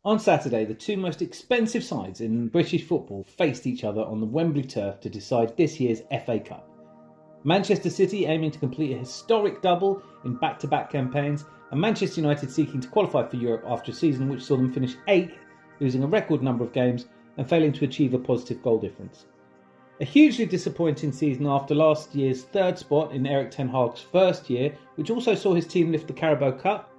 On Saturday, the two most expensive sides in British football faced each other on the Wembley turf to decide this year's FA Cup. Manchester City aiming to complete a historic double in back-to-back campaigns, and Manchester United seeking to qualify for Europe after a season which saw them finish 8th, losing a record number of games and failing to achieve a positive goal difference. A hugely disappointing season after last year's third spot in Erik Ten Hag's first year, which also saw his team lift the Carabao Cup.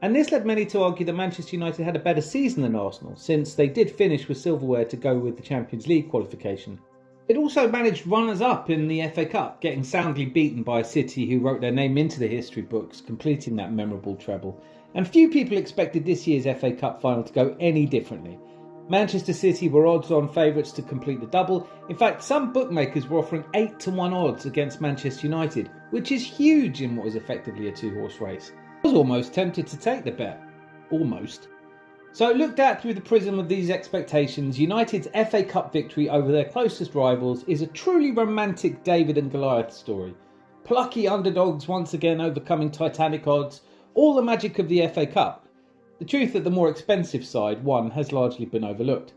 And this led many to argue that Manchester United had a better season than Arsenal, since they did finish with silverware to go with the Champions League qualification. It also managed runners-up in the FA Cup, getting soundly beaten by a City who wrote their name into the history books, completing that memorable treble. And few people expected this year's FA Cup final to go any differently. Manchester City were odds-on favourites to complete the double. In fact, some bookmakers were offering 8-1 odds against Manchester United, which is huge in what is effectively a two-horse race. I was almost tempted to take the bet. Almost. So looked at through the prism of these expectations, United's FA Cup victory over their closest rivals is a truly romantic David and Goliath story. Plucky underdogs once again overcoming titanic odds, all the magic of the FA Cup. The truth that the more expensive side won has largely been overlooked.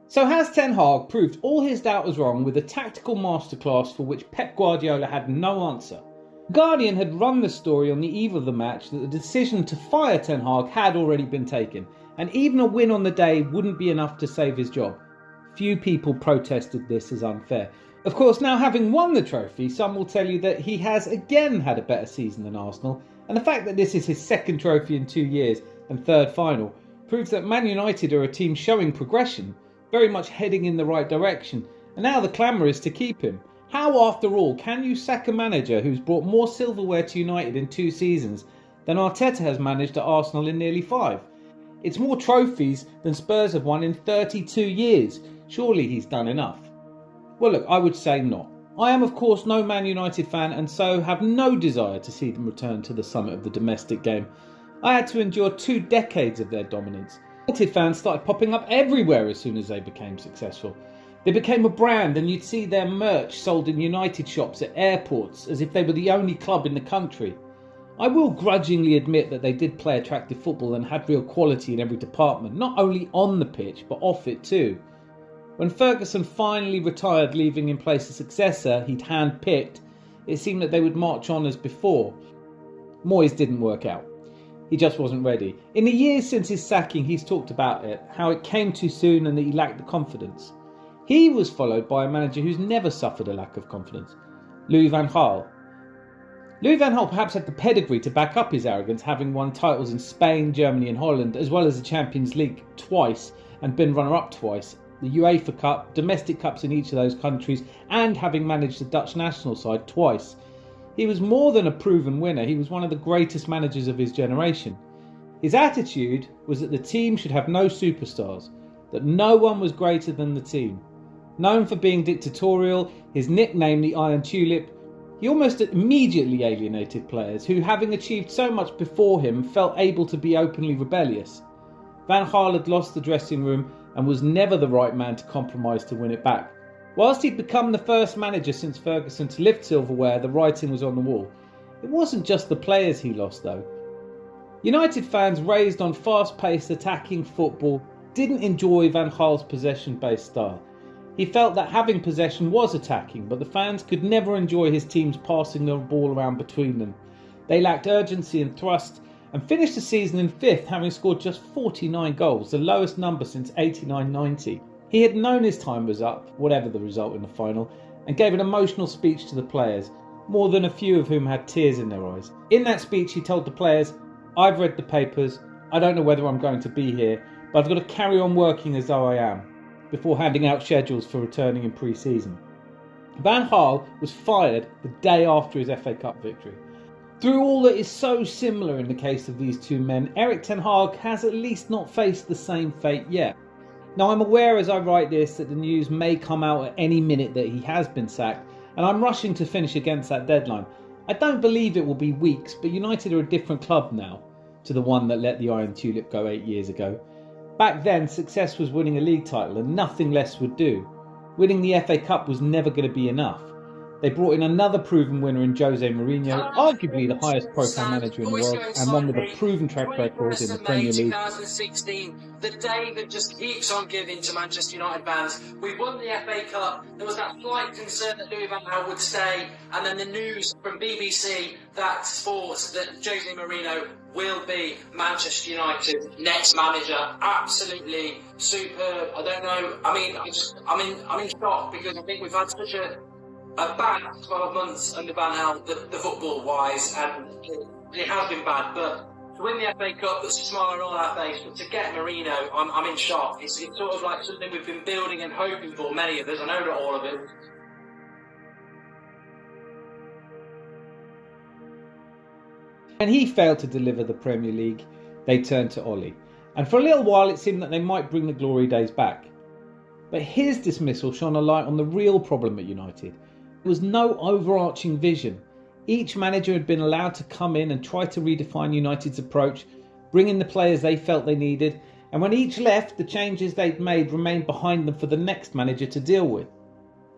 So has Ten Hag proved all his doubters wrong with a tactical masterclass for which Pep Guardiola had no answer? Guardian had run the story on the eve of the match that the decision to fire Ten Hag had already been taken, and even a win on the day wouldn't be enough to save his job. Few people protested this as unfair. Of course, now having won the trophy, some will tell you that he has again had a better season than Arsenal, and the fact that this is his second trophy in 2 years and third final proves that Man United are a team showing progression, very much heading in the right direction, and now the clamour is to keep him. How, after all, can you sack a manager who's brought more silverware to United in 2 seasons than Arteta has managed at Arsenal in nearly 5? It's more trophies than Spurs have won in 32 years. Surely he's done enough. Well look, I would say not. I am of course no Man United fan and so have no desire to see them return to the summit of the domestic game. I had to endure 2 decades of their dominance. United fans started popping up everywhere as soon as they became successful. They became a brand and you'd see their merch sold in United shops at airports as if they were the only club in the country. I will grudgingly admit that they did play attractive football and had real quality in every department, not only on the pitch but off it too. When Ferguson finally retired, leaving in place a successor he'd hand-picked, it seemed that they would march on as before. Moyes didn't work out. He just wasn't ready. In the years since his sacking he's talked about it, how it came too soon and that he lacked the confidence. He was followed by a manager who's never suffered a lack of confidence, Louis van Gaal. Louis van Gaal perhaps had the pedigree to back up his arrogance, having won titles in Spain, Germany and Holland, as well as the Champions League twice and been runner-up twice, the UEFA Cup, domestic cups in each of those countries, and having managed the Dutch national side twice. He was more than a proven winner, he was one of the greatest managers of his generation. His attitude was that the team should have no superstars, that no one was greater than the team. Known for being dictatorial, his nickname the Iron Tulip, he almost immediately alienated players who, having achieved so much before him, felt able to be openly rebellious. Van Gaal had lost the dressing room and was never the right man to compromise to win it back. Whilst he'd become the first manager since Ferguson to lift silverware, the writing was on the wall. It wasn't just the players he lost though. United fans raised on fast-paced attacking football didn't enjoy Van Gaal's possession-based style. He felt that having possession was attacking, but the fans could never enjoy his teams passing the ball around between them. They lacked urgency and thrust, and finished the season in 5th, having scored just 49 goals, the lowest number since 89-90. He had known his time was up, whatever the result in the final, and gave an emotional speech to the players, more than a few of whom had tears in their eyes. In that speech he told the players, "I've read the papers, I don't know whether I'm going to be here, but I've got to carry on working as though I am," before handing out schedules for returning in pre-season. Van Gaal was fired the day after his FA Cup victory. Through all that is so similar in the case of these two men, Erik Ten Hag has at least not faced the same fate yet. Now I'm aware as I write this that the news may come out at any minute that he has been sacked, and I'm rushing to finish against that deadline. I don't believe it will be weeks, but United are a different club now to the one that let the Iron Tulip go 8 years ago. Back then, success was winning a league title and nothing less would do. Winning the FA Cup was never going to be enough. They brought in another proven winner in Jose Mourinho, arguably the highest profile manager in the world and one with a proven track record in the Premier League. 2016 the day that just keeps on giving to Manchester United fans. We won the FA Cup. There was that slight concern that Louis van Gaal would stay, and then the news from BBC that Sports that Jose Mourinho will be Manchester United's next manager. Absolutely superb. I don't know. I mean, I'm in shock because I think we've had such a bad 12 months under Van Gaal, the football wise, and it has been bad, but to win the FA Cup, that's a smile on our face, but to get Mourinho, I'm in shock. It's sort of like something we've been building and hoping for, many of us. I know not all of it. When he failed to deliver the Premier League, they turned to Ollie. And for a little while it seemed that they might bring the glory days back. But his dismissal shone a light on the real problem at United. There was no overarching vision. Each manager had been allowed to come in and try to redefine United's approach, bring in the players they felt they needed, and when each left, the changes they'd made remained behind them for the next manager to deal with.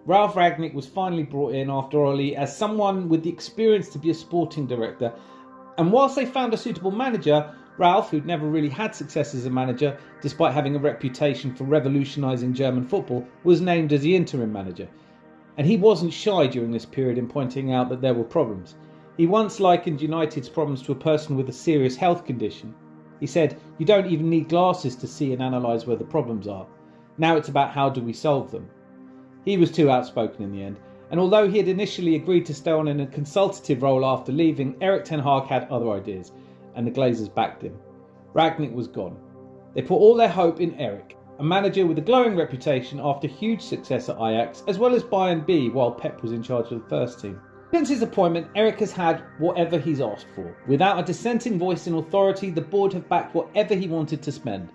Ralf Rangnick was finally brought in after Ollie as someone with the experience to be a sporting director, and whilst they found a suitable manager, Ralf, who'd never really had success as a manager, despite having a reputation for revolutionising German football, was named as the interim manager. And he wasn't shy during this period in pointing out that there were problems. He once likened United's problems to a person with a serious health condition. He said, "You don't even need glasses to see and analyse where the problems are. Now it's about how do we solve them." He was too outspoken in the end, and although he had initially agreed to stay on in a consultative role after leaving, Erik Ten Hag had other ideas, and the Glazers backed him. Rangnick was gone. They put all their hope in Erik, a manager with a glowing reputation after huge success at Ajax, as well as Bayern B while Pep was in charge of the first team. Since his appointment, Erik has had whatever he's asked for. Without a dissenting voice in authority, the board have backed whatever he wanted to spend.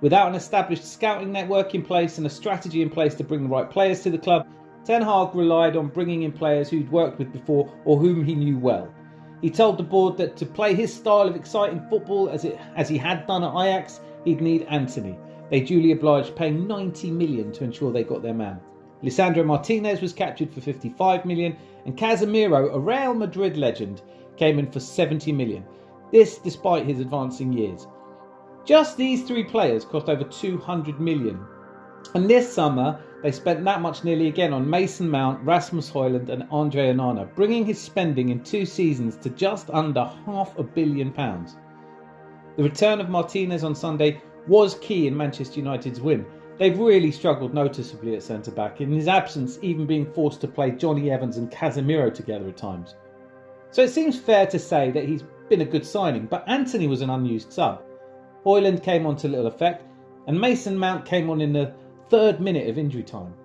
Without an established scouting network in place and a strategy in place to bring the right players to the club, Ten Hag relied on bringing in players who'd worked with before or whom he knew well. He told the board that to play his style of exciting football as he had done at Ajax, he'd need Antony. They duly obliged, paying 90 million to ensure they got their man. Lisandro Martinez was captured for 55 million, and Casemiro, a Real Madrid legend, came in for 70 million. This despite his advancing years. Just these three players cost over 200 million. And this summer, they spent that much nearly again on Mason Mount, Rasmus Højlund and Andre Onana, bringing his spending in 2 seasons to just under £500 million. The return of Martinez on Sunday was key in Manchester United's win. They've really struggled noticeably at centre-back, in his absence even being forced to play Johnny Evans and Casemiro together at times. So it seems fair to say that he's been a good signing, but Antony was an unused sub. Højlund came on to little effect, and Mason Mount came on in the 3rd minute of injury time.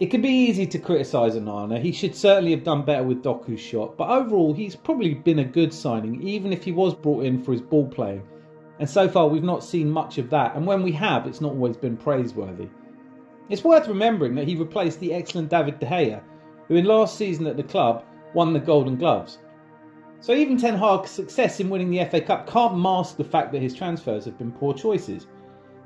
It can be easy to criticise Onana. He should certainly have done better with Doku's shot, but overall he's probably been a good signing, even if he was brought in for his ball playing. And so far we've not seen much of that, and when we have, it's not always been praiseworthy. It's worth remembering that he replaced the excellent David De Gea, who in last season at the club won the Golden Gloves. So even Ten Hag's success in winning the FA Cup can't mask the fact that his transfers have been poor choices.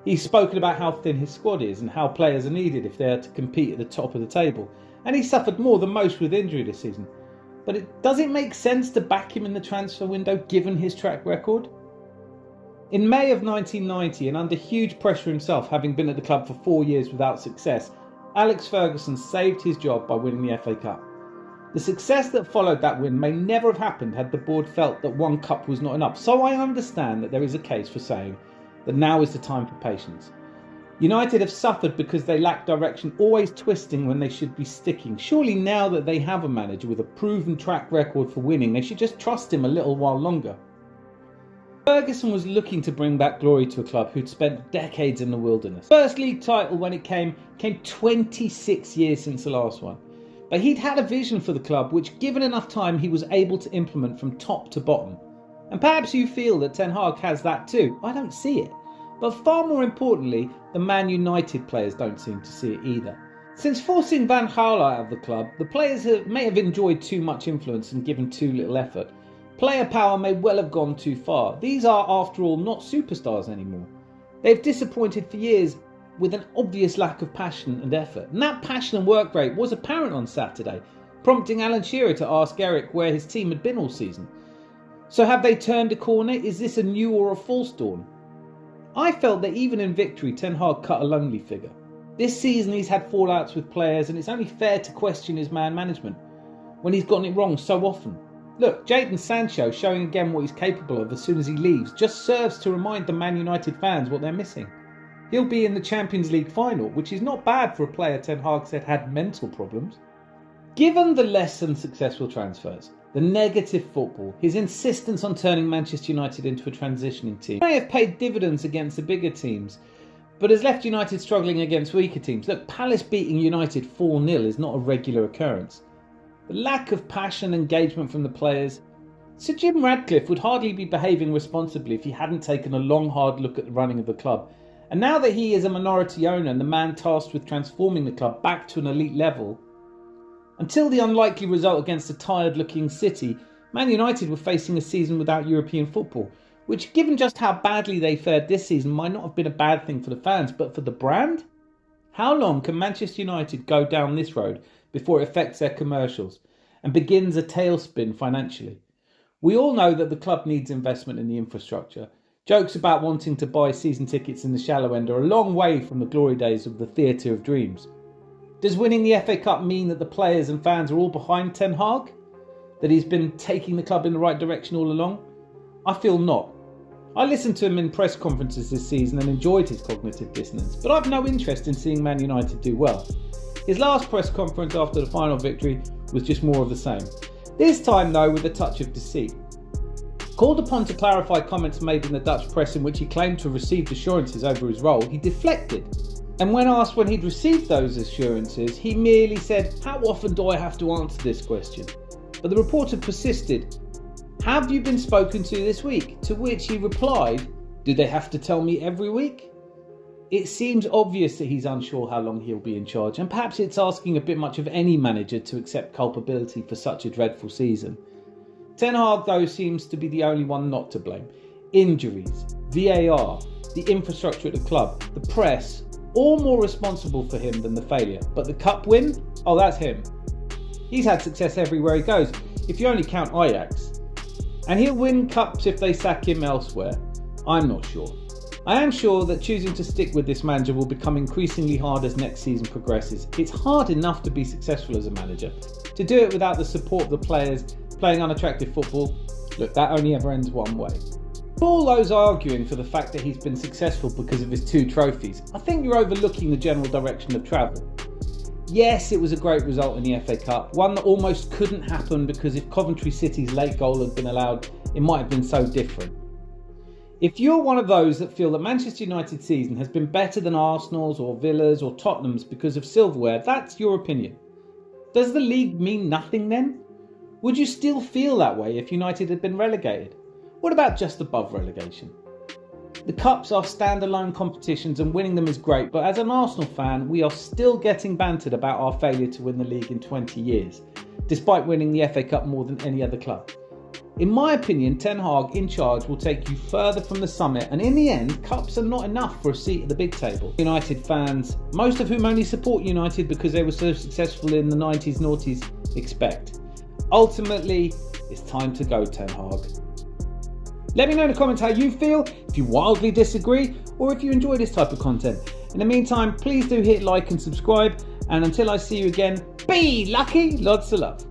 He's spoken about how thin his squad is and how players are needed if they are to compete at the top of the table, and he's suffered more than most with injury this season. But does it make sense to back him in the transfer window given his track record? In May of 1990, and under huge pressure himself, having been at the club for 4 years without success, Alex Ferguson saved his job by winning the FA Cup. The success that followed that win may never have happened had the board felt that one cup was not enough, so I understand that there is a case for saying that now is the time for patience. United have suffered because they lack direction, always twisting when they should be sticking. Surely now that they have a manager with a proven track record for winning, they should just trust him a little while longer. Ferguson was looking to bring back glory to a club who'd spent decades in the wilderness. First league title when it came 26 years since the last one. But he'd had a vision for the club which, given enough time, he was able to implement from top to bottom. And perhaps you feel that Ten Hag has that too. I don't see it. But far more importantly, the Man United players don't seem to see it either. Since forcing Van Gaal out of the club, the players may have enjoyed too much influence and given too little effort. Player power may well have gone too far. These are, after all, not superstars anymore. They've disappointed for years with an obvious lack of passion and effort. And that passion and work rate was apparent on Saturday, prompting Alan Shearer to ask Erik where his team had been all season. So have they turned a corner? Is this a new or a false dawn? I felt that even in victory, Ten Hag cut a lonely figure. This season he's had fallouts with players, and it's only fair to question his man management when he's gotten it wrong so often. Look, Jadon Sancho showing again what he's capable of as soon as he leaves just serves to remind the Man United fans what they're missing. He'll be in the Champions League final, which is not bad for a player Ten Hag said had mental problems. Given the less than successful transfers, the negative football, his insistence on turning Manchester United into a transitioning team may have paid dividends against the bigger teams, but has left United struggling against weaker teams. Look, Palace beating United 4-0 is not a regular occurrence. The lack of passion and engagement from the players. Sir Jim Ratcliffe would hardly be behaving responsibly if he hadn't taken a long, hard look at the running of the club. And now that he is a minority owner and the man tasked with transforming the club back to an elite level, until the unlikely result against a tired-looking City, Man United were facing a season without European football, which, given just how badly they fared this season, might not have been a bad thing for the fans, but for the brand? How long can Manchester United go down this road before it affects their commercials and begins a tailspin financially? We all know that the club needs investment in the infrastructure. Jokes about wanting to buy season tickets in the shallow end are a long way from the glory days of the theatre of dreams. Does winning the FA Cup mean that the players and fans are all behind Ten Hag? That he's been taking the club in the right direction all along? I feel not. I listened to him in press conferences this season and enjoyed his cognitive dissonance, but I've no interest in seeing Man United do well. His last press conference after the final victory was just more of the same. This time though with a touch of deceit. Called upon to clarify comments made in the Dutch press in which he claimed to have received assurances over his role, he deflected. And when asked when he'd received those assurances, he merely said, "How often do I have to answer this question?" But the reporter persisted, "Have you been spoken to this week?" To which he replied, "Do they have to tell me every week?" It seems obvious that he's unsure how long he'll be in charge, and perhaps it's asking a bit much of any manager to accept culpability for such a dreadful season. Ten Hag, though, seems to be the only one not to blame. Injuries, VAR, the infrastructure at the club, the press, all more responsible for him than the failure. But the cup win? Oh, that's him. He's had success everywhere he goes, if you only count Ajax. And he'll win cups if they sack him elsewhere. I'm not sure. I am sure that choosing to stick with this manager will become increasingly hard as next season progresses. It's hard enough to be successful as a manager. To do it without the support of the players, playing unattractive football, look, that only ever ends one way. For all those arguing for the fact that he's been successful because of his 2 trophies, I think you're overlooking the general direction of travel. Yes, it was a great result in the FA Cup, one that almost couldn't happen because if Coventry City's late goal had been allowed, it might have been so different. If you're one of those that feel that Manchester United's season has been better than Arsenal's or Villa's or Tottenham's because of silverware, that's your opinion. Does the league mean nothing then? Would you still feel that way if United had been relegated? What about just above relegation? The Cups are standalone competitions and winning them is great, but as an Arsenal fan, we are still getting bantered about our failure to win the league in 20 years, despite winning the FA Cup more than any other club. In my opinion, Ten Hag in charge will take you further from the summit, and in the end, cups are not enough for a seat at the big table. United fans, most of whom only support United because they were so successful in the 90s noughties, expect. Ultimately, it's time to go, Ten Hag. Let me know in the comments how you feel, if you wildly disagree, or if you enjoy this type of content. In the meantime, please do hit like and subscribe, and until I see you again, be lucky, lots of love.